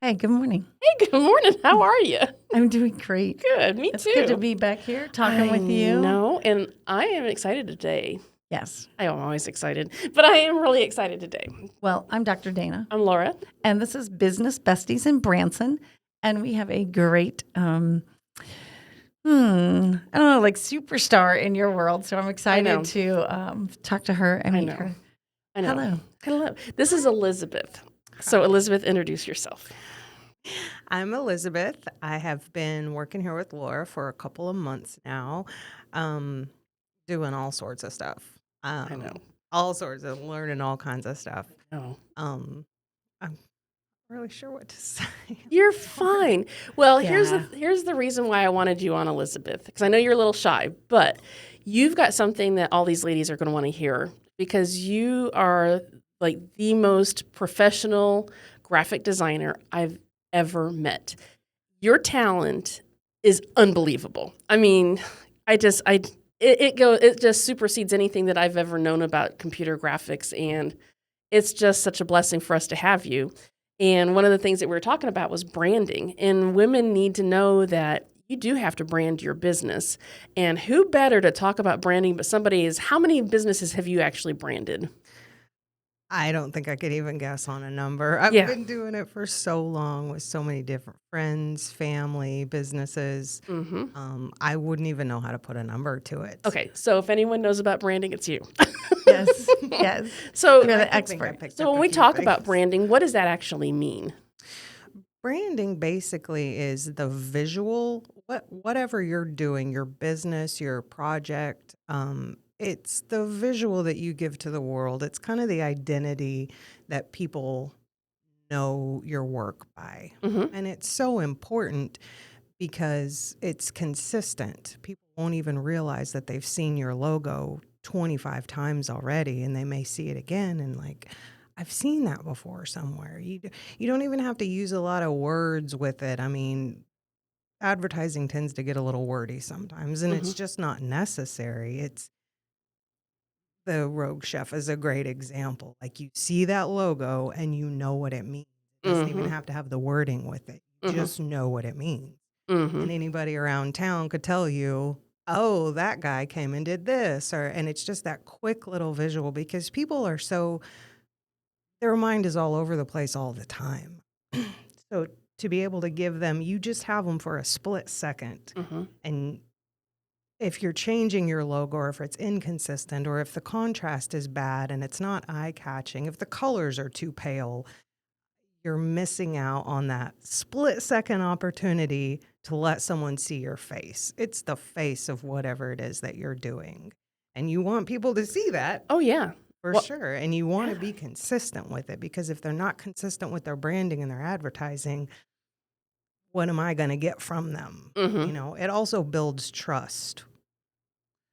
Hey, good morning. Hey, good morning. How are you? I'm doing great. Good. Me It's too. good to be back here talking with you. No, and I am excited today. Yes. I am always excited, but I am really excited today. Well, I'm Dr. Dana, I'm Laura. and this is Business Besties in Branson, and we have a great, I don't know, like superstar in your world. So I'm excited to talk to her and meet her. I know. Hello. Hello. This is Elizabeth. So, Elizabeth, introduce yourself. I'm Elizabeth. I have been working here with Laura for a couple of months now, doing all sorts of stuff. I know. All sorts of learning all kinds of stuff. No. I'm not really sure what to say. You're fine. Well, Yeah. here's the reason why I wanted you on, Elizabeth, because I know you're a little shy, but you've got something that all these ladies are going to want to hear because you are like the most professional graphic designer I've ever met. Your talent is unbelievable. I mean, it just supersedes anything that I've ever known about computer graphics, and it's just such a blessing for us to have you. And one of the things that we were talking about was branding, and women need to know that you do have to brand your business. And who better to talk about branding but somebody is, how many businesses have you actually branded? I don't think I could even guess on a number. I've been doing it for so long with so many different friends, family, businesses. Mm-hmm. I wouldn't even know how to put a number to it. Okay, so if anyone knows about branding, it's you. Yes. Yes. So You're the I think I expert. picked So up when a we few talk about things. branding, what does that actually mean? Branding basically is the visual, whatever you're doing, your business, your project, it's the visual that you give to the world. It's kind of the identity that people know your work by. Mm-hmm. And it's so important because it's consistent. People won't even realize that they've seen your logo 25 times already, and they may see it again and like, I've seen that before somewhere. You don't even have to use a lot of words with it. I mean, advertising tends to get a little wordy sometimes, and it's just not necessary. It's the Rogue Chef is a great example. Like you see that logo and you know what it means. It doesn't even have to have the wording with it. You just know what it means. And anybody around town could tell you, oh, that guy came and did this, and it's just that quick little visual because people are so, their mind is all over the place all the time. So to be able to give them, you just have them for a split second. And if you're changing your logo or if it's inconsistent or if the contrast is bad and it's not eye-catching, if the colors are too pale, you're missing out on that split-second opportunity to let someone see your face. It's the face of whatever it is that you're doing. And you want people to see that. Oh, yeah. For sure. And you want to be consistent with it because if they're not consistent with their branding and their advertising, what am I going to get from them? You know, it also builds trust.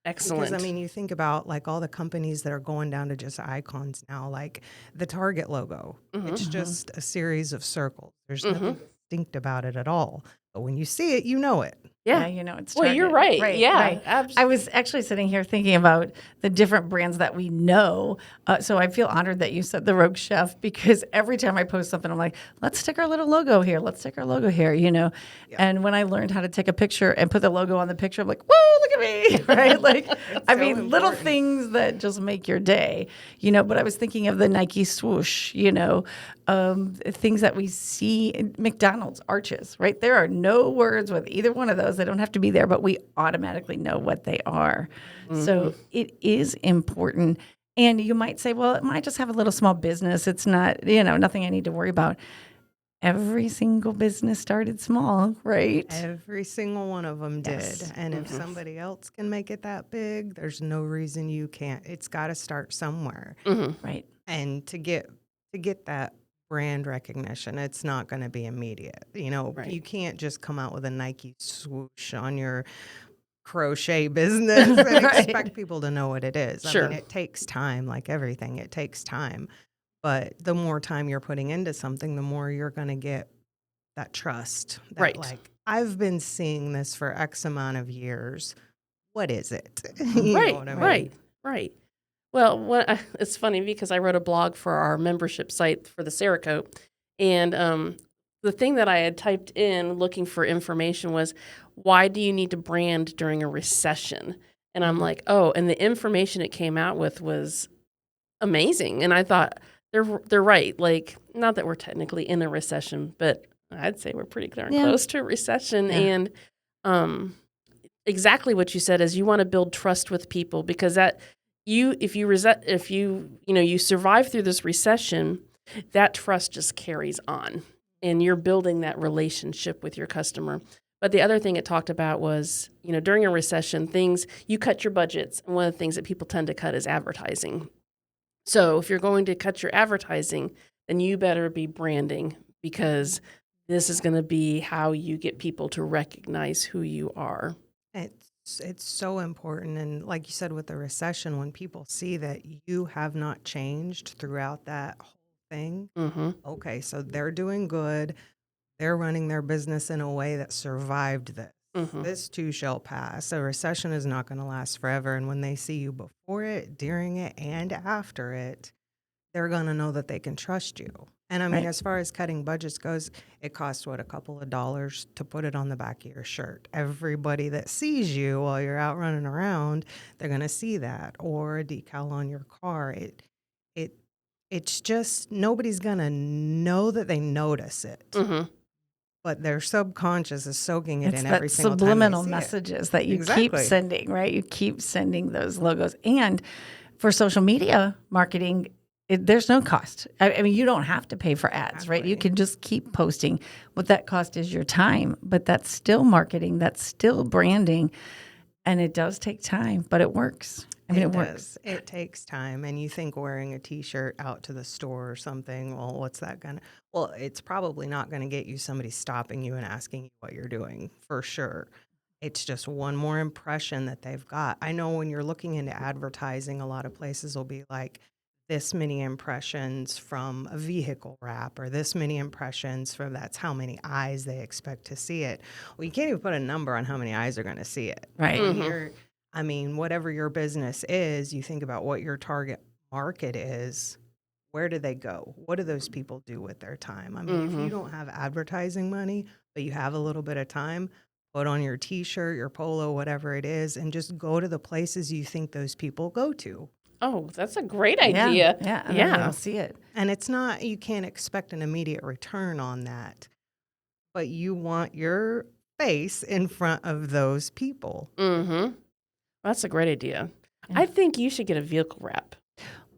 Excellent. Because, I mean, you think about like all the companies that are going down to just icons now, like the Target logo. It's just a series of circles. There's nothing distinct about it at all. But when you see it, you know it. Yeah, you know, it's Well, Target. you're right. Yeah, right. I was actually sitting here thinking about the different brands that we know. So I feel honored that you said the Rogue Chef because every time I post something, I'm like, let's stick our little logo here. Let's stick our logo here, you know. Yeah. And when I learned how to take a picture and put the logo on the picture, I'm like, whoa, look at me, right? Like, I mean, little things that just make your day, you know. But I was thinking of the Nike swoosh, you know, things that we see in McDonald's arches, right? There are no words with either one of those. They don't have to be there, but we automatically know what they are. So it is important. And you might say, well, it might just have a little small business. It's not, you know, nothing I need to worry about. Every single business started small, right? Every single one of them Yes. did. And if somebody else can make it that big, there's no reason you can't. It's got to start somewhere. Right. And to get that brand recognition, it's not going to be immediate. You know, you can't just come out with a Nike swoosh on your crochet business and expect people to know what it is. Sure. I mean, it takes time, like everything. It takes time. But the more time you're putting into something, the more you're going to get that trust. That, like, I've been seeing this for X amount of years. What is it? You know what I mean? Right. Well, it's funny because I wrote a blog for our membership site for the Cerakote, and the thing that I had typed in looking for information was, why do you need to brand during a recession? And I'm like, oh, and the information it came out with was amazing. And I thought, they're right. Like, not that we're technically in a recession, but I'd say we're pretty darn close to a recession. Yeah. And exactly what you said is you want to build trust with people, because that if you survive through this recession, that trust just carries on, and you're building that relationship with your customer. But the other thing it talked about was, during a recession, you cut your budgets, and one of the things that people tend to cut is advertising. So if you're going to cut your advertising, then you better be branding, because this is going to be how you get people to recognize who you are. It's so important. And like you said, with the recession, when people see that you have not changed throughout that whole thing, okay, so they're doing good. They're running their business in a way that survived this. This too shall pass. A recession is not going to last forever. And when they see you before it, during it, and after it, they're going to know that they can trust you. And I mean, as far as cutting budgets goes, it costs, a couple of dollars to put it on the back of your shirt. Everybody that sees you while you're out running around, they're going to see that, or a decal on your car. It's just, nobody's going to know that they notice it. But their subconscious is soaking it in every single time. Subliminal messages that you keep sending, right? You keep sending those logos. And for social media marketing, there's no cost. I mean, you don't have to pay for ads, right? You can just keep posting. What that cost is your time, but that's still marketing. That's still branding. And it does take time, but it works. I mean, it works. It takes time. And you think wearing a T-shirt out to the store or something, well, what's that going to? Well, it's probably not going to get you somebody stopping you and asking you what you're doing, for sure. It's just one more impression that they've got. I know when you're looking into advertising, a lot of places will be like, this many impressions from a vehicle wrap, or this many impressions from, that's how many eyes they expect to see it. Well, you can't even put a number on how many eyes are going to see it. Right. I mean, whatever your business is, you think about what your target market is. Where do they go? What do those people do with their time? I mean, if you don't have advertising money, but you have a little bit of time, put on your T-shirt, your polo, whatever it is, and just go to the places you think those people go to. Oh, that's a great idea. Yeah. They'll see it. And it's not, you can't expect an immediate return on that, but you want your face in front of those people. That's a great idea. Yeah. I think you should get a vehicle wrap.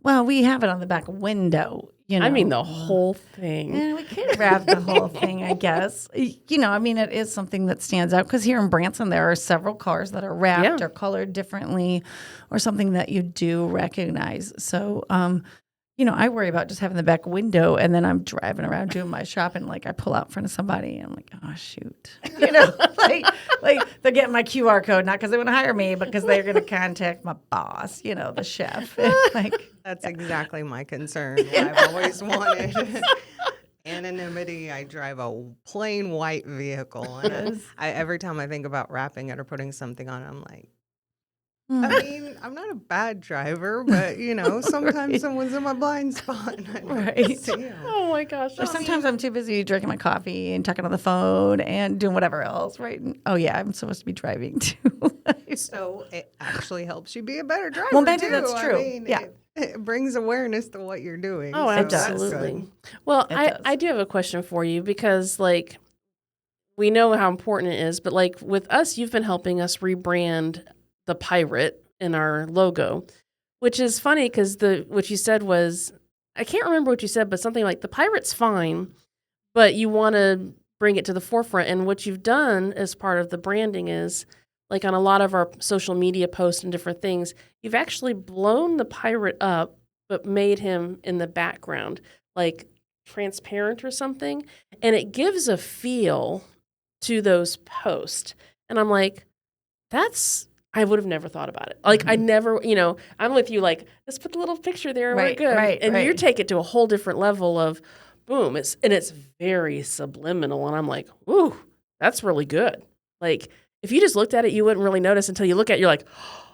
Well, we have it on the back window, I mean, the whole thing. Yeah, we could wrap the whole thing, I guess. I mean, it is something that stands out, because here in Branson, there are several cars that are wrapped or colored differently, or something that you do recognize. So, I worry about just having the back window, and then I'm driving around doing my shopping. Like, I pull out in front of somebody, and I'm like, oh, shoot. Like they're getting my QR code, not because they want to hire me, but because they're going to contact my boss, the chef. That's exactly my concern. I've always wanted anonymity. I drive a plain white vehicle. And every time I think about wrapping it or putting something on, I'm like, I mean, I'm not a bad driver, but, sometimes someone's in my blind spot. And I don't see 'em. Oh, my gosh. Or sometimes I'm too busy drinking my coffee and talking on the phone and doing whatever else, right? And, I'm supposed to be driving, too. So it actually helps you be a better driver, well, maybe too. that's true. I mean, it brings awareness to what you're doing. Oh, absolutely. Well, I do have a question for you, because, we know how important it is, but, with us, you've been helping us rebrand the pirate in our logo, which is funny, because what you said was, I can't remember what you said, but something like the pirate's fine, but you want to bring it to the forefront. And what you've done as part of the branding is, on a lot of our social media posts and different things, you've actually blown the pirate up, but made him in the background, like transparent or something. And it gives a feel to those posts. And I'm like, I would have never thought about it. I never, I'm with you, let's put the little picture there and we're good. Right. You take it to a whole different level of boom. It's very subliminal. And I'm like, ooh, that's really good. If you just looked at it, you wouldn't really notice until you look at it, you're like, oh,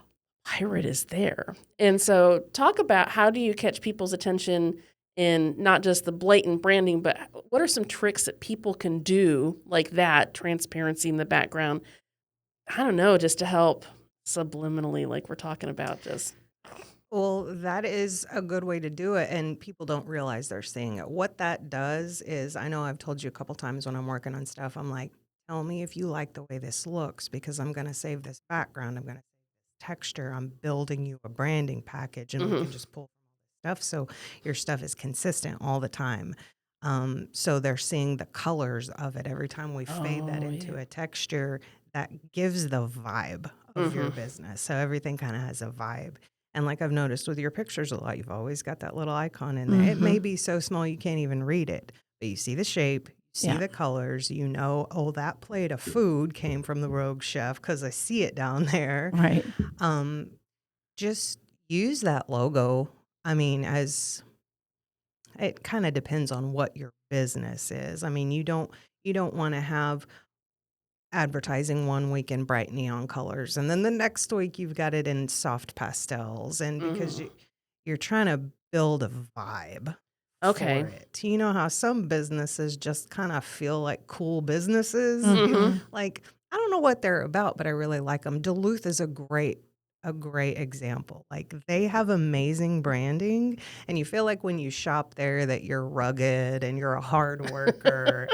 pirate is there. And so talk about, how do you catch people's attention in not just the blatant branding, but what are some tricks that people can do like that, transparency in the background? I don't know, just to help subliminally, like we're talking about, just. Well, that is a good way to do it, and people don't realize they're seeing it. What that does is, I know I've told you a couple times when I'm working on stuff, I'm like, tell me if you like the way this looks, because I'm going to save this background. I'm going to save this texture. I'm building you a branding package, and we can just pull stuff so your stuff is consistent all the time. So they're seeing the colors of it every time we fade that into a texture that gives the vibe of your business. So everything kind of has a vibe. And like I've noticed with your pictures a lot, you've always got that little icon in there. It may be so small you can't even read it, but you see the shape, you see the colors, you know, oh, that plate of food came from the Rogue Chef because I see it down there. Right. Just use that logo. I mean, as it kind of depends on what your business is. I mean, you don't want to have advertising one week in bright neon colors, and then the next week you've got it in soft pastels, and because you're trying to build a vibe for it. You know how some businesses just kind of feel like cool businesses? Like, I don't know what they're about, but I really like them. Duluth is a great example. Like, they have amazing branding, and you feel like when you shop there that you're rugged and you're a hard worker.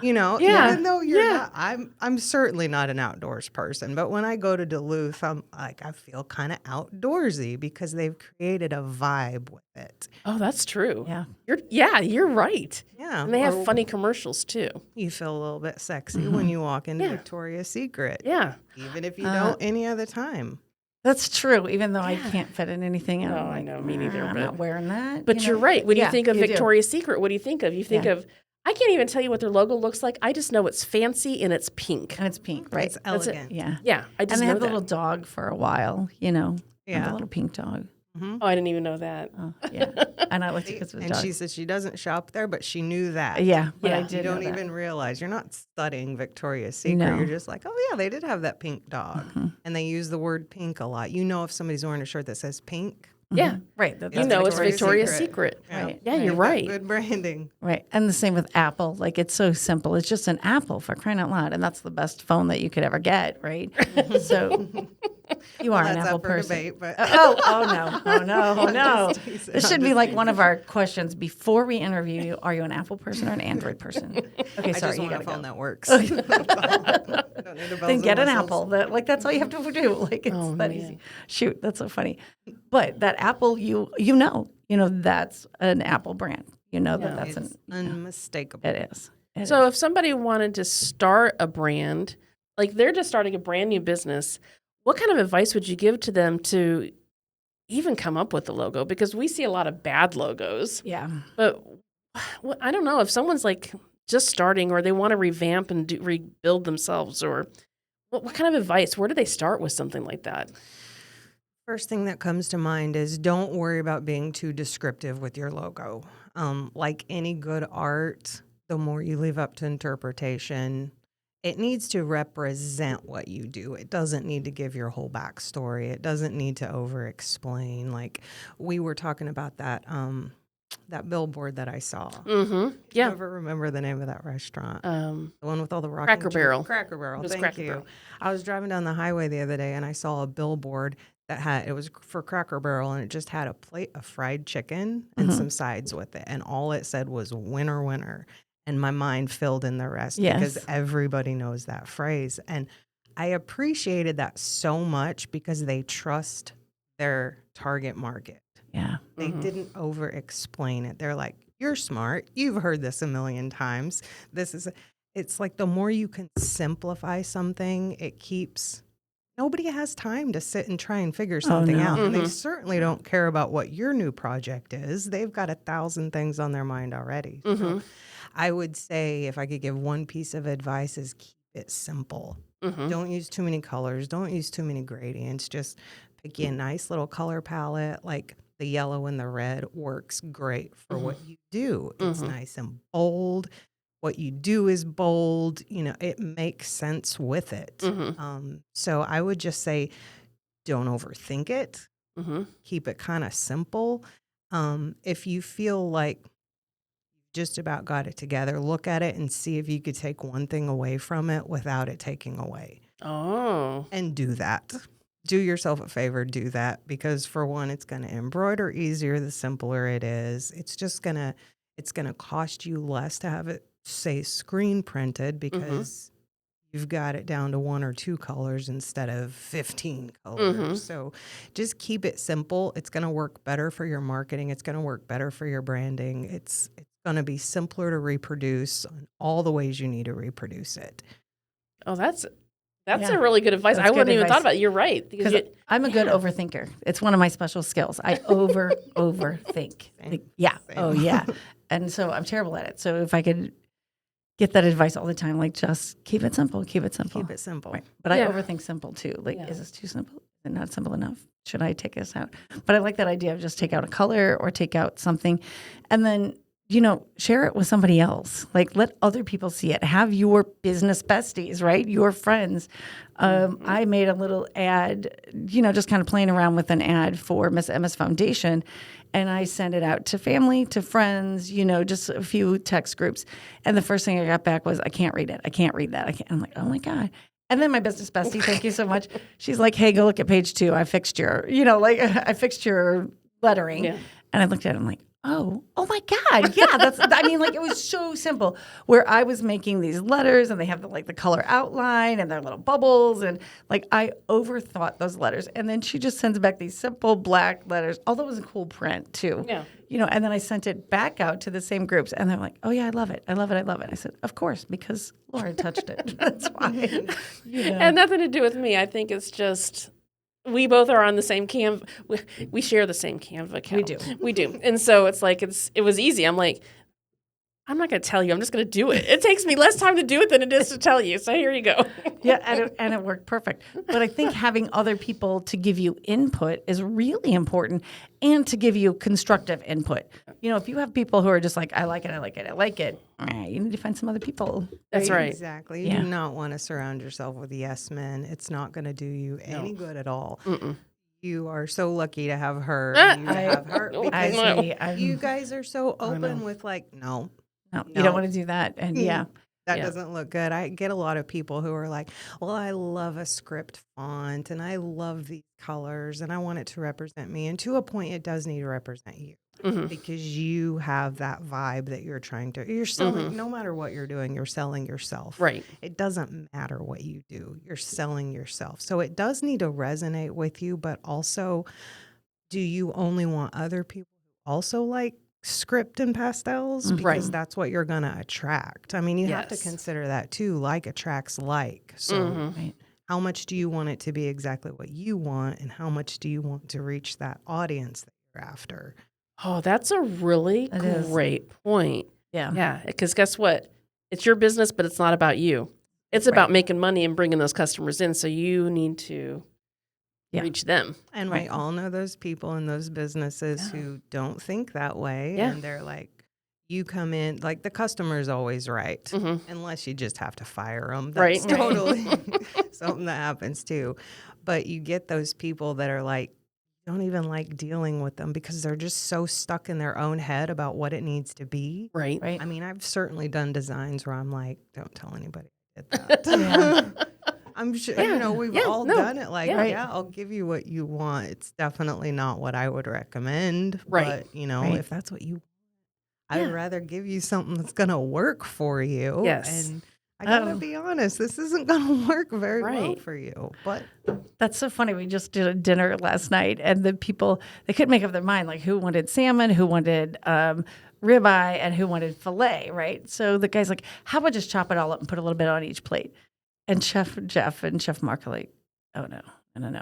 You know, even though you're not, I'm certainly not an outdoors person, but when I go to Duluth, I'm like, I feel kind of outdoorsy because they've created a vibe with it. Oh, that's true. Yeah. You're right. Yeah. And they have funny commercials too. You feel a little bit sexy when you walk into Victoria's Secret. Yeah. Even if you don't any other time. That's true, even though I can't fit in anything. And No, I'm I like, know, me neither. I'm But not wearing that. But you're right. When you think of you do. Victoria's Secret, what do you think of? You think of, I can't even tell you what their logo looks like. I just know it's fancy and it's pink. And it's pink, right? It's elegant. Yeah. Yeah, I just And they know had the that. little dog for a while, you know. Yeah. The little pink dog. Oh, I didn't even know that. Oh, yeah. And I liked it because of the And dog. she said she doesn't shop there, but she knew that. Yeah, but I Yeah. did You don't know that. even realize. You're not studying Victoria's Secret. No. You're just like, oh, yeah, they did have that pink dog. And they use the word pink a lot. You know if somebody's wearing a shirt that says pink. Yeah. Right. You know it's Victoria's Secret. Secret. Right. Yeah, you're They've got right. Good branding. Right. And the same with Apple. Like, it's so simple. It's just an Apple, for crying out loud. And that's the best phone that you could ever get, right? So you are an That's Apple up for person. debate, but Oh no. Just teasing. This I'm should be just like teasing. one of our questions before we interview you. Are you an Apple person or an Android person? Okay, I sorry, just you want a gotta phone go. that works. Don't need the bells Then and get an whistles. Apple. That's all you have to do. Like, it's that easy. Shoot, that's so funny. But that Apple, you know that's an Apple brand. You know that's It's unmistakable. it is. So if somebody wanted to start a brand, like they're just starting a brand new business, what kind of advice would you give to them to even come up with a logo? Because we see a lot of bad logos. Yeah. But I don't know if someone's like just starting or they want to revamp and rebuild themselves, or what kind of advice? Where do they start with something like that? First thing that comes to mind is don't worry about being too descriptive with your logo. Like any good art, the more you leave up to interpretation, it needs to represent what you do. It doesn't need to give your whole backstory. It doesn't need to over-explain. Like we were talking about that billboard that I saw. Mm-hmm. Yeah. I never remember the name of that restaurant. The one with all the rocking Cracker Barrel. Cracker Barrel. It was Thank Cracker you. Barrel. I was driving down the highway the other day and I saw a billboard that it was for Cracker Barrel, and it just had a plate of fried chicken and some sides with it, and all it said was "winner, winner," and my mind filled in the rest because everybody knows that phrase, and I appreciated that so much because they trust their target market. Yeah. They didn't over-explain it. They're like, "You're smart. You've heard this a million times. It's like the more you can simplify something, it keeps." Nobody has time to sit and try and figure something out. And they certainly don't care about what your new project is. They've got 1,000 things on their mind already. So I would say if I could give one piece of advice is keep it simple. Don't use too many colors. Don't use too many gradients. Just pick you a nice little color palette. Like the yellow and the red works great for what you do. It's nice and bold. What you do is bold, it makes sense with it. So I would just say, don't overthink it. Keep it kind of simple. If you feel like just about got it together, look at it and see if you could take one thing away from it without it taking away. Oh. And do that. Do yourself a favor, do that, because for one, it's going to embroider easier the simpler it is. It's going to cost you less to have it, say, screen printed, because you've got it down to 1 or 2 colors instead of 15 colors. So just keep it simple. It's going to work better for your marketing. It's going to work better for your branding. It's going to be simpler to reproduce on all the ways you need to reproduce it. Oh, that's a really good advice. That's I wouldn't good even advice. thought about it. You're right. Because I'm a good overthinker. It's one of my special skills. I overthink. Like, yeah. Same. Oh, yeah. And so I'm terrible at it. So if I could get that advice all the time, like just keep it simple, keep it simple. Keep it simple. Right. But Yeah. I overthink simple too. Like, Yeah. is this too simple? Is it not simple enough? Should I take this out? But I like that idea of just take out a color or take out something and then, share it with somebody else. Like, let other people see it. Have your business besties, right? Your friends. I made a little ad, just kind of playing around with an ad for Miss Emma's Foundation. And I sent it out to family, to friends, just a few text groups. And the first thing I got back was, I can't read it. I can't read that. I'm like, oh my God. And then my business bestie, thank you so much. She's like, hey, go look at page 2. I fixed your, I fixed your lettering. Yeah. And I looked at it, I'm like, oh my God. Yeah. It was so simple where I was making these letters and they have the color outline and their little bubbles. And I overthought those letters. And then she just sends back these simple black letters, although it was a cool print too. Yeah. And then I sent it back out to the same groups and they're like, oh yeah, I love it. I love it. I love it. I said, of course, because Laura touched it. That's why. And nothing to do with me. I think it's just we both are on the same Canva. We share the same Canva account. We do. And so it's like it was easy. I'm like, I'm not going to tell you. I'm just going to do it. It takes me less time to do it than it is to tell you. So here you go. Yeah, and it worked perfect. But I think having other people to give you input is really important and to give you constructive input. If you have people who are just like, I like it, I like it, I like it, you need to find some other people. That's right. Exactly. You do not want to surround yourself with yes men. It's not going to do you any good at all. You are so lucky to have her. Because you guys are so open with no, you don't want to do that. And that doesn't look good. I get a lot of people who are like, well, I love a script font and I love these colors and I want it to represent me. And to a point, it does need to represent you because you have that vibe that you're trying to, you're selling, no matter what you're doing, you're selling yourself. Right. It doesn't matter what you do. You're selling yourself. So it does need to resonate with you, but also, do you only want other people who also like script and pastels? Because that's what you're going to attract. I mean, you have to consider that too. Like attracts like. So how much do you want it to be exactly what you want, and how much do you want to reach that audience that you're after? Oh, that's a really great point. Yeah. Yeah. Because guess what? It's your business, but it's not about you. It's about making money and bringing those customers in. So you need to reach them. And we all know those people in those businesses who don't think that way. Yeah. And they're like, you come in, like the customer's always right, unless you just have to fire them. That's totally something that happens too. But you get those people that are like, don't even like dealing with them because they're just so stuck in their own head about what it needs to be. Right. I mean, I've certainly done designs where I'm like, don't tell anybody I did that. I'm sure, we've all done it. Like, I'll give you what you want. It's definitely not what I would recommend. Right. But, if that's what you want, I would rather give you something that's going to work for you. Yes. And I got to be honest, this isn't going to work very well for you. But that's so funny. We just did a dinner last night, and the people, they couldn't make up their mind, like who wanted salmon, who wanted ribeye, and who wanted filet, right? So the guy's like, how about just chop it all up and put a little bit on each plate? And Chef Jeff and Chef Mark are like, oh, no,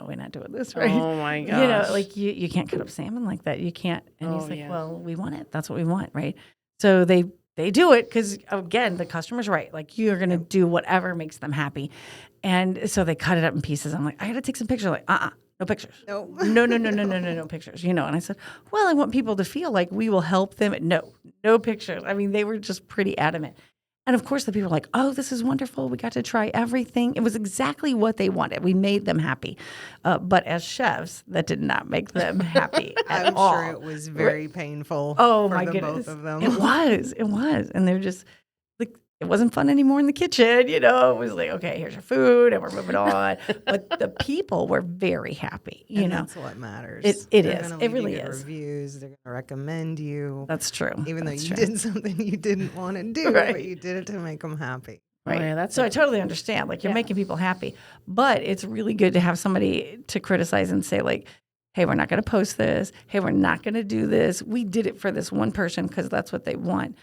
we're not doing this, right? Oh, my gosh. You can't cut up salmon like that. You can't. And he's like, well, we want it. That's what we want, right? So they do it because, again, the customer's right. Like, you're going to do whatever makes them happy. And so they cut it up in pieces. I'm like, I got to take some pictures. Like, no pictures. No. No pictures. And I said, well, I want people to feel like we will help them. No pictures. I mean, they were just pretty adamant. And of course, the people are like, oh, this is wonderful. We got to try everything. It was exactly what they wanted. We made them happy. But as chefs, that did not make them happy at I'm all. sure it was very painful Oh, for my the goodness. both of them. It was. It was. And they're just like, it wasn't fun anymore in the kitchen. You know, it was like, okay, here's your food and we're moving on. But the people were very happy, you And know. that's what matters. It They're is. gonna It leave you really good is. Reviews. They're going to recommend you. That's true. Even though That's you true. did something you didn't want to do, Right. but you did it to make them happy. Right. Oh, yeah, that's so a- I totally understand. Like you're Yeah. making people happy, but it's really good to have somebody to criticize and say like, hey, we're not going to post this. Hey, we're not going to do this. We did it for this one person because that's what they want.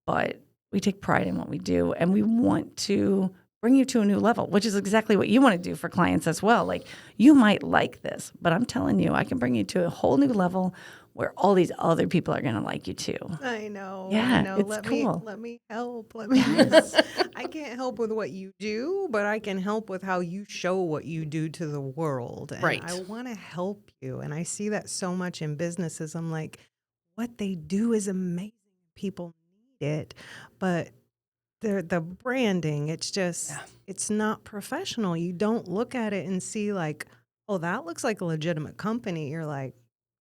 But we take pride in what we do and we want to bring you to a new level, which is exactly what you want to do for clients as well. Like you might like this, but I'm telling you, I can bring you to a whole new level where all these other people are going to like you too. I know. Yeah, I know. it's let cool. Me, let me help. Let me. I can't help with what you do, but I can help with how you show what you do to the world. And Right. I want to help you. And I see that so much in businesses. I'm like, what they do is amazing. People need it, but the branding, it's just, it's not professional. You don't look at it and see like, oh, that looks like a legitimate company. You're like,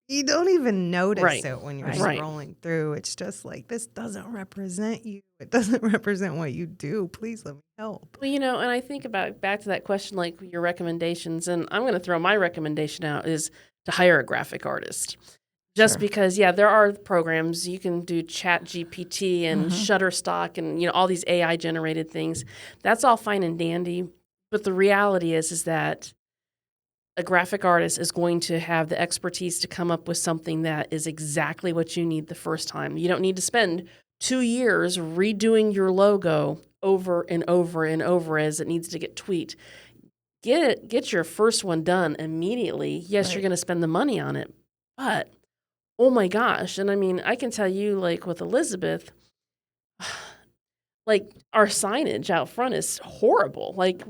you don't even notice Right. it when you're Right. scrolling through. It's just like, this doesn't represent you. It doesn't represent what you do. Please let me help. Well, and I think about back to that question, like your recommendations, and I'm going to throw my recommendation out is to hire a graphic artist. Just Sure. because, there are programs you can do Chat GPT and Shutterstock and all these AI generated things. That's all fine and dandy, but the reality is that a graphic artist is going to have the expertise to come up with something that is exactly what you need the first time. You don't need to spend 2 years redoing your logo over and over and over as it needs to get tweaked. Get your first one done immediately. Yes, Right. you're going to spend the money on it, but oh my gosh. And I mean, I can tell you, like with Elizabeth, like our signage out front is horrible. Like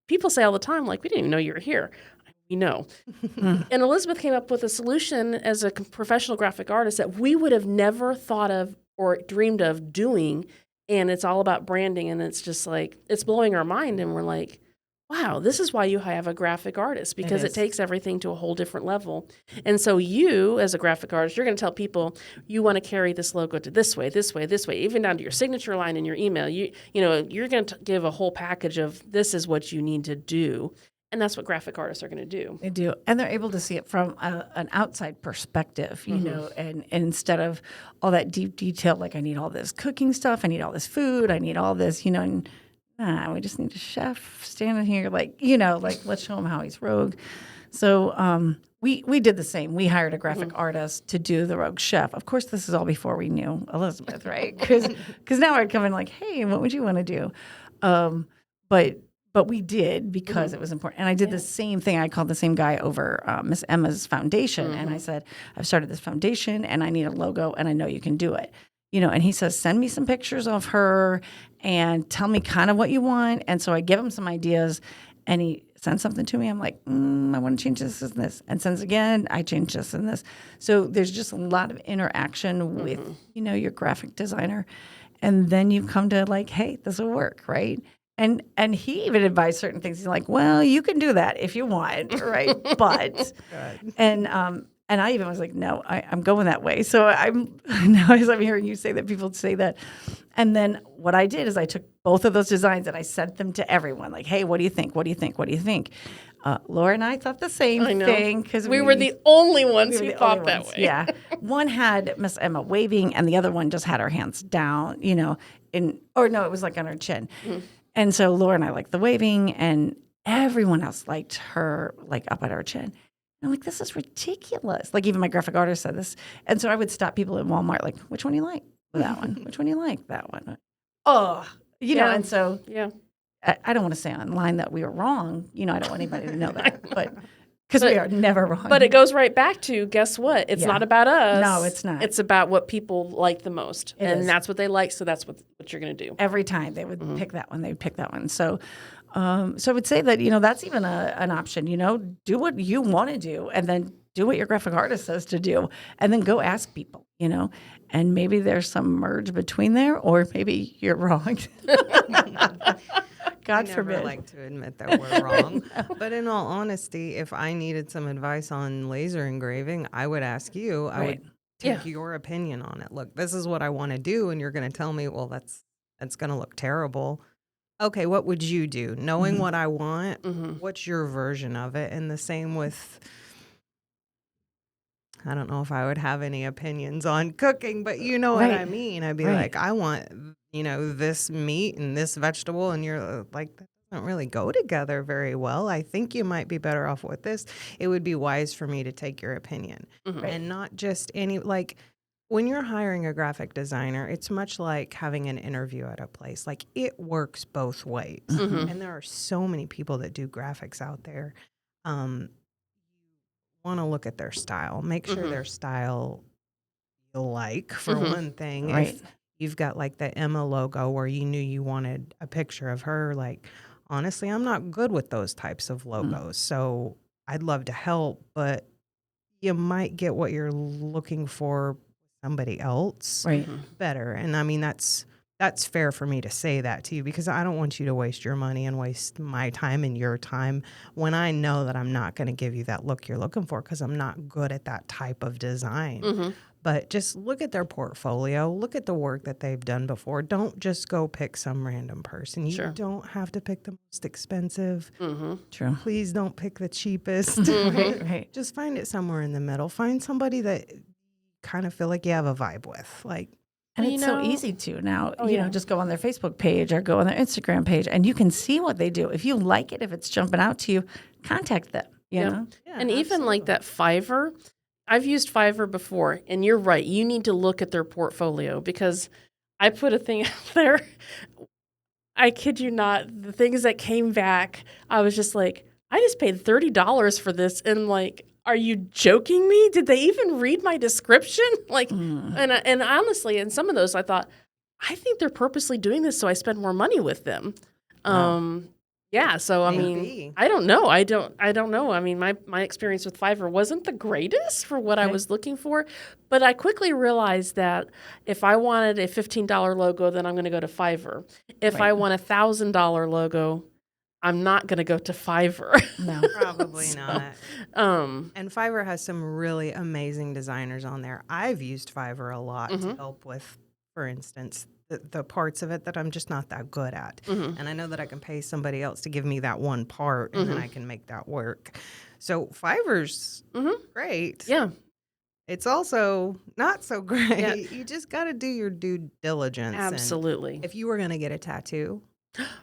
people say all the time, like, we didn't even know you were here. We know. And Elizabeth came up with a solution as a professional graphic artist that we would have never thought of or dreamed of doing. And it's all about branding. And it's just like, it's blowing our mind. And we're like, wow, this is why you have a graphic artist, because it is. takes everything to a whole different level. And so you, as a graphic artist, you're going to tell people you want to carry this logo to this way, this way, this way, even down to your signature line in your email. You're going to give a whole package of this is what you need to do. And that's what graphic artists are going to do. They do. And they're able to see it from an outside perspective, you know, and instead of all that deep detail, like I need all this cooking stuff, I need all this food, I need all this, and we just need a chef standing here, like, like let's show him how he's rogue. So we did the same. We hired a graphic artist to do the rogue chef. Of course, this is all before we knew Elizabeth, right? Because now I'd come in like, hey, what would you want to do? But we did because it was important. And I did the same thing. I called the same guy over Miss Emma's foundation. And I said, I've started this foundation and I need a logo and I know you can do it. And he says, send me some pictures of her and tell me kind of what you want. And so I give him some ideas and he sends something to me. I'm like, I want to change this and this. And sends again, I change this and this. So there's just a lot of interaction with, your graphic designer. And then you come to like, hey, this will work, right? And he even advised certain things. He's like, well, you can do that if you want, right? But and I even was like, no, I'm going that way. So now as I'm hearing you say that, people say that. And then what I did is I took both of those designs and I sent them to everyone. Like, hey, what do you think? What do you think? What do you think? Laura and I thought the same thing because we were the only ones who thought that way. Yeah, one had Miss Emma waving, and the other one just had her hands down. It was like on her chin. And so Laura and I liked the waving, and everyone else liked her like up at her chin. And I'm like, this is ridiculous. Like even my graphic artist said this. And so I would stop people in Walmart, like, which one do you like? That one. Which one do you like? That one. Oh, and so I don't want to say online that we were wrong. I don't want anybody to know that, but because we are never wrong. But it goes right back to, guess what? It's not about us. No, it's not. It's about what people like the most. And that's what they like, so that's what you're going to do. Every time they would pick that one, they would pick that one. So I would say that, that's even an option, do what you want to do and then do what your graphic artist says to do and then go ask people, and maybe there's some merge between there, or maybe you're wrong. God I never forbid. like to admit that we're wrong. But in all honesty, if I needed some advice on laser engraving, I would ask you. I would take your opinion on it. Look, this is what I want to do, and you're going to tell me, well, that's going to look terrible. Okay, what would you do? Knowing what I want, what's your version of it? And the same with, I don't know if I would have any opinions on cooking, but you know what I mean. I'd be like, I want, this meat and this vegetable, and you're like, that doesn't really go together very well. I think you might be better off with this. It would be wise for me to take your opinion and not just any, like, when you're hiring a graphic designer, it's much like having an interview at a place. Like, it works both ways. And there are so many people that do graphics out there. Want to look at their style. Make sure their style you like, for one thing. Right. If you've got like the Emma logo where you knew you wanted a picture of her, like, honestly, I'm not good with those types of logos. So I'd love to help, but you might get what you're looking for somebody else better. And I mean, that's fair for me to say that to you, because I don't want you to waste your money and waste my time and your time when I know that I'm not going to give you that look you're looking for, because I'm not good at that type of design. But just look at their portfolio, look at the work that they've done before. Don't just go pick some random person. You don't have to pick the most expensive. True. Please don't pick the cheapest. Right. Just find it somewhere in the middle. Find somebody that kind of feel like you have a vibe with. Like, and well, it's so easy to now, just go on their Facebook page or go on their Instagram page, and you can see what they do. If you like it, if it's jumping out to you, contact them, you know? yeah, And even like that Fiverr, I've used Fiverr before, and you're right. You need to look at their portfolio, because I put a thing out there. I kid you not, the things that came back, I was just like, I just paid $30 for this, and like, are you joking me? Did they even read my description? Like, and honestly, in some of those, I thought, I think they're purposely doing this so I spend more money with them. Yeah, so I mean, I don't know. I don't know. I mean, my experience with Fiverr wasn't the greatest for what I was looking for, but I quickly realized that if I wanted a $15 logo, then I'm going to go to Fiverr. If I want $1,000 logo, I'm not going to go to Fiverr. No, probably not. And Fiverr has some really amazing designers on there. I've used Fiverr a lot to help with, for instance, the parts of it that I'm just not that good at. And I know that I can pay somebody else to give me that one part, and then I can make that work. So Fiverr's great. Yeah. It's also not so great. Yeah. You just got to do your due diligence. Absolutely. And if you were going to get a tattoo,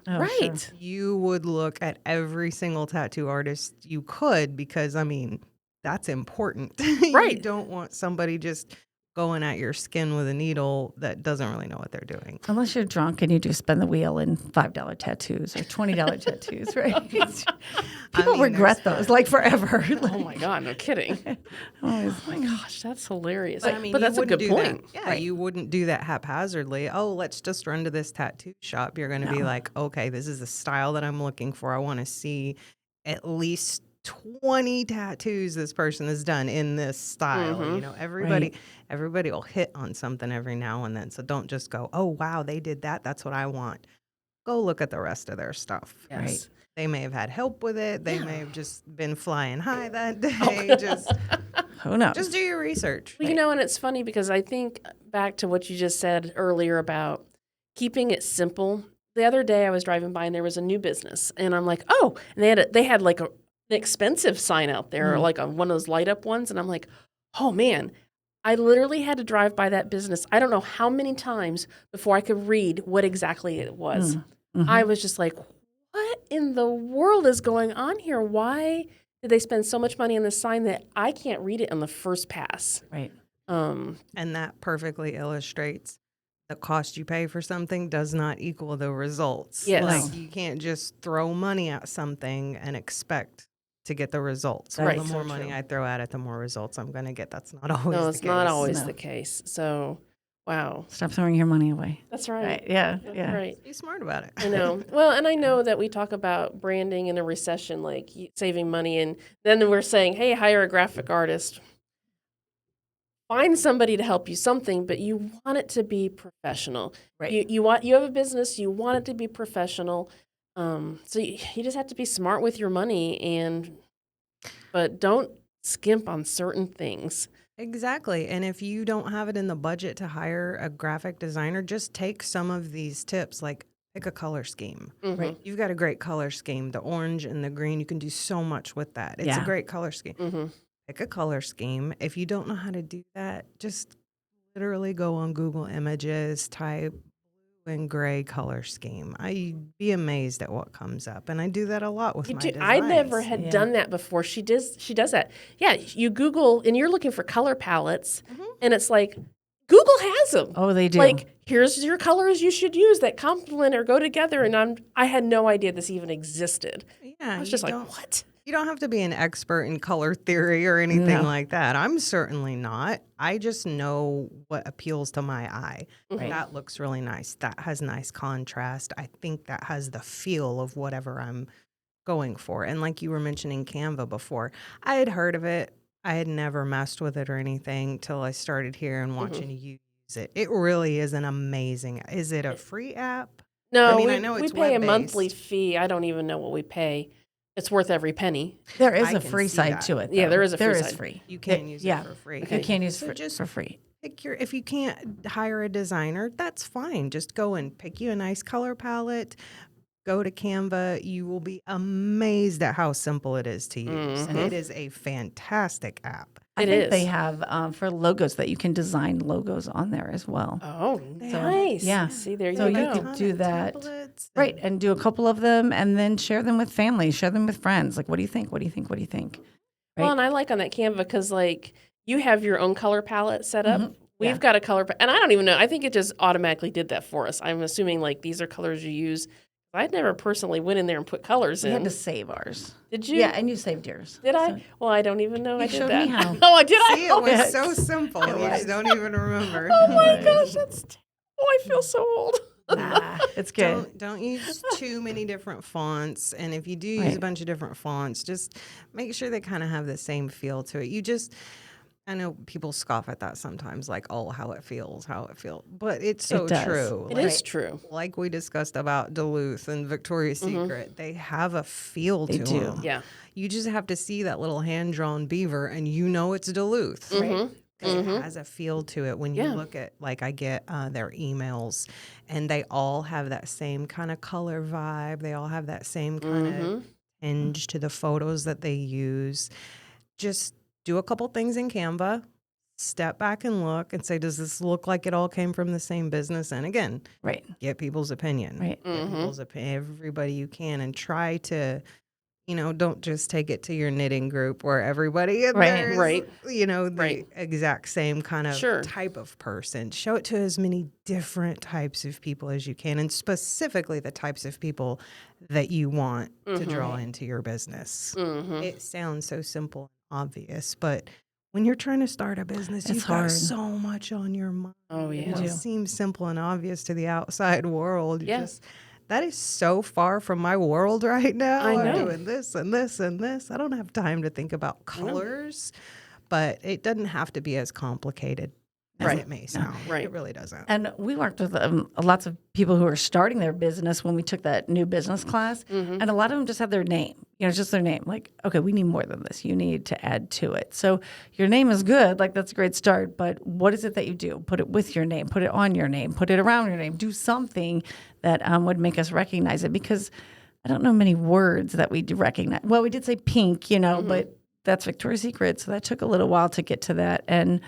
right, sure. you would look at every single tattoo artist you could, because, I mean, that's important. Right. You don't want somebody just going at your skin with a needle that doesn't really know what they're doing. Unless you're drunk and you do spin the wheel in $5 tattoos or $20 tattoos, right? People regret those like forever. Oh my God, no kidding. Oh my gosh, that's hilarious. But, I mean, but that's a good point. Yeah, you wouldn't do that haphazardly. Oh, let's just run to this tattoo shop. You're going to be like, okay, this is the style that I'm looking for. I want to see at least 20 tattoos this person has done in this style. You know, everybody will hit on something every now and then. So don't just go, oh, wow, they did that. That's what I want. Go look at the rest of their stuff. Yes. Right. They may have had help with it. They may have just been flying high that day. Just who knows? Just do your research. Well, you know, and it's funny because I think back to what you just said earlier about keeping it simple. The other day I was driving by and there was a new business, and I'm like, oh, and they had like an expensive sign out there, like one of those light up ones, and I'm like, oh man, I literally had to drive by that business. I don't know how many times before I could read what exactly it was. I was just like, what in the world is going on here? Why did they spend so much money on this sign that I can't read it on the first pass? Right. And that perfectly illustrates the cost you pay for something does not equal the results. Yes. Like, you can't just throw money at something and expect to get the results. Right. The more money I throw at it, the more results I'm going to get. That's not always the case. No, it's not always the case. So, wow. Stop throwing your money away. That's right. Yeah. That's right. Be smart about it. I know. Well, and I know that we talk about branding in a recession, like saving money, and then we're saying, hey, hire a graphic artist. find somebody to help you something, but you want it to be professional. Right. You have a business, you want it to be professional. So you just have to be smart with your money but don't skimp on certain things. Exactly. And if you don't have it in the budget to hire a graphic designer, just take some of these tips, like pick a color scheme. Right. You've got a great color scheme, the orange and the green. You can do so much with that. It's a Yeah. great color scheme. Mm-hmm. Pick a color scheme. If you don't know how to do that, just literally go on Google Images, type blue and gray color scheme. I'd be amazed at what comes up. And I do that a lot with my designs. I never had done that before. She does that. Yeah, you Google and you're looking for color palettes, and it's like Google has them. Oh, they do. Like, here's your colors you should use that complement or go together. And I had no idea this even existed. Yeah, I was just like, what? You don't have to be an expert in color theory or anything like that. I'm certainly not. I just know what appeals to my eye. Right. That looks really nice. That has nice contrast. I think that has the feel of whatever I'm going for. And like you were mentioning Canva before, I had heard of it. I had never messed with it or anything till I started here and watching you use it. It really is an amazing. Is it a free app? No, I mean, I know we it's pay a web-based. monthly fee. I don't even know what we pay. It's worth every penny. There is I a can free see side that. to it. Yeah, though. there is a free There side. free. You can use yeah. it for free. You can use So it just for free. pick if you can't hire a designer, that's fine. Just go and pick you a nice color palette. Go to Canva. You will be amazed at how simple it is to use. Mhm. It is a fantastic app. I It think is. they have for logos that you can design logos on there as well. Oh, So, nice. yeah. See, there So you you go. could do that. Templates Right, and- and do a couple of them and then share them with family, share them with friends. Like, what do you think? What do you think? What do you think? Well, Right. and I like on that Canva because, like, you have your own color palette set up. We've Yeah. got a color, and I don't even know. I think it just automatically did that for us. I'm assuming, like, these are colors you use. I'd never personally went in there and put colors We in. had to save ours. Did you? Yeah, and you saved yours. Did I? So- Well, I don't even know I You did showed that. me how. Oh, did I? See, it was Yes. so simple. It You was. just don't even remember. Oh my Right. gosh, I feel so old. Nah, it's good. Don't use too many different fonts. And if you do use Right. a bunch of different fonts, just make sure they kind of have the same feel to it. I know people scoff at that sometimes, like, oh, how it feels. But it's so It does. true. It is true. Like we discussed about Duluth and Victoria's Secret, they have a feel They to do. them. Yeah. You just have to see that little hand-drawn beaver and you know it's Duluth. Mhm. It has a feel to it when you Yeah. look at, like, I get their emails and they all have that same kind of color vibe. They all have that same kind of tinge to the photos that they use. Just do a couple things in Canva, step back and look and say, does this look like it all came from the same business? And again, Right, get people's opinion. right. Get people's opinion, everybody you can, and try to, don't just take it to your knitting group where everybody in Right. there is, Right. the Right. exact same kind of Sure. type of person. Show it to as many different types of people as you can, and specifically the types of people that you want to draw into your business. It sounds so simple and obvious, but when you're trying to start a business, It's you've hard. got so much on your mind. Oh, yeah. It seems simple and obvious to the outside world. Yeah. That is so far from my world right now. I know. I'm doing this and this and this. I don't have time to think about colors, but it doesn't have to be as complicated as Right. it may sound. Right. It really doesn't. And we worked with lots of people who are starting their business when we took that new business class. And a lot of them just have their name, just their name. Like, okay, we need more than this. You need to add to it. So your name is good. Like, that's a great start. But what is it that you do? Put it with your name. Put it on your name. Put it around your name. Do something that would make us recognize it. Because I don't know many words that we do recognize. Well, we did say pink, but that's Victoria's Secret. So that took a little while to get to that. And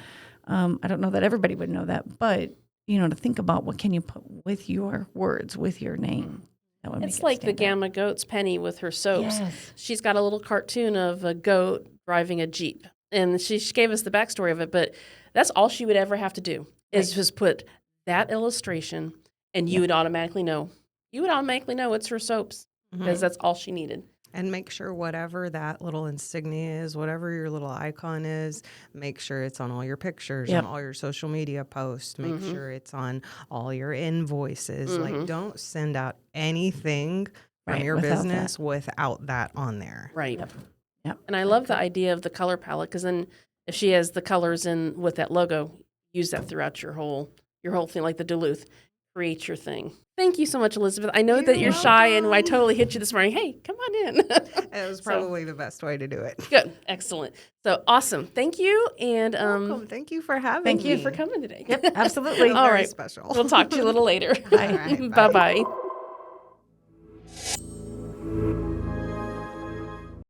I don't know that everybody would know that, but to think about what can you put with your words, with your name. That would make It's it like the stand out. Gamma Goat's Penny with her soaps. Yes. She's got a little cartoon of a goat driving a Jeep. And she gave us the backstory of it, but that's all she would ever have to do is just put that illustration and you would automatically know. You would automatically know it's her soaps because that's all she needed. And make sure whatever that little insignia is, whatever your little icon is, make sure it's on all your pictures, Yep. on all your social media posts. Make sure it's on all your invoices. Like, don't send out anything from Right, your without business without that on there. Right. Yep. And I love the idea of the color palette because then if she has the colors in with that logo, use that throughout your whole thing, like the Duluth. Create your thing. Thank you so much, Elizabeth. I know that you're shy, and I totally hit you this morning. Hey, come on in. It was probably the best way to do it. Good, excellent. So awesome. Thank you, and Welcome. Thank you for having thank me. you for coming today. Yep, absolutely. All Very right. special. We'll talk to you a little later. All right, Bye bye.